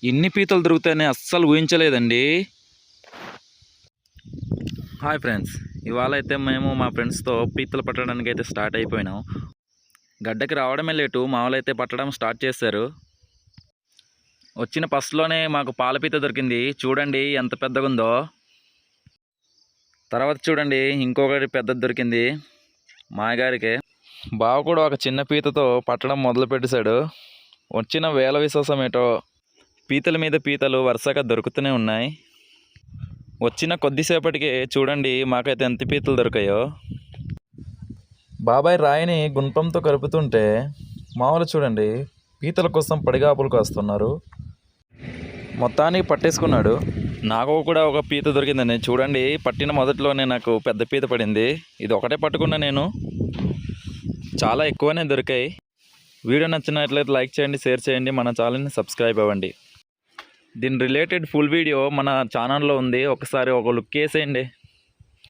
ఇన్ని పీతలు దొరుకుతాయని అస్సలు ఊహించలేదండి. హాయ్ ఫ్రెండ్స్, ఇవాళ అయితే మేము మా ఫ్రెండ్స్తో పీతలు పట్టడానికి అయితే స్టార్ట్ అయిపోయినాం. గడ్డకి రావడమే లేటు, మామూలైతే పట్టడం స్టార్ట్ చేశారు. వచ్చిన ఫస్ట్లోనే మాకు పాలపీత దొరికింది. చూడండి ఎంత పెద్దగా ఉందో. తర్వాత చూడండి ఇంకొకటి పెద్దది దొరికింది మాయగారికి. బావ కూడా ఒక చిన్న పీతతో పట్టడం మొదలు పెట్టేశాడు. వచ్చిన వేల విశ్వాసం ఏటో పీతల మీద పీతలు వరుసగా దొరుకుతూనే ఉన్నాయి. వచ్చిన కొద్దిసేపటికి చూడండి మాకైతే ఎంత పీతలు దొరికాయో. బాబాయ్ రాయిని గుణపంతో కలుపుతుంటే మామూలు చూడండి పీతల కోసం పడిగాపులు కాస్తున్నారు. మొత్తానికి పట్టేసుకున్నాడు. నాకు కూడా ఒక పీత దొరికిందండి. చూడండి పట్టిన మొదట్లోనే నాకు పెద్ద పీత పడింది. ఇది ఒకటే పట్టుకున్నా నేను, చాలా ఎక్కువనే దొరికాయి. వీడియో నచ్చినట్లయితే లైక్ చేయండి, షేర్ చేయండి, మన ఛానల్ని సబ్స్క్రైబ్ అవ్వండి. దీని రిలేటెడ్ ఫుల్ వీడియో మన ఛానల్లో ఉంది, ఒకసారి ఒక లుక్ వేసేయండి.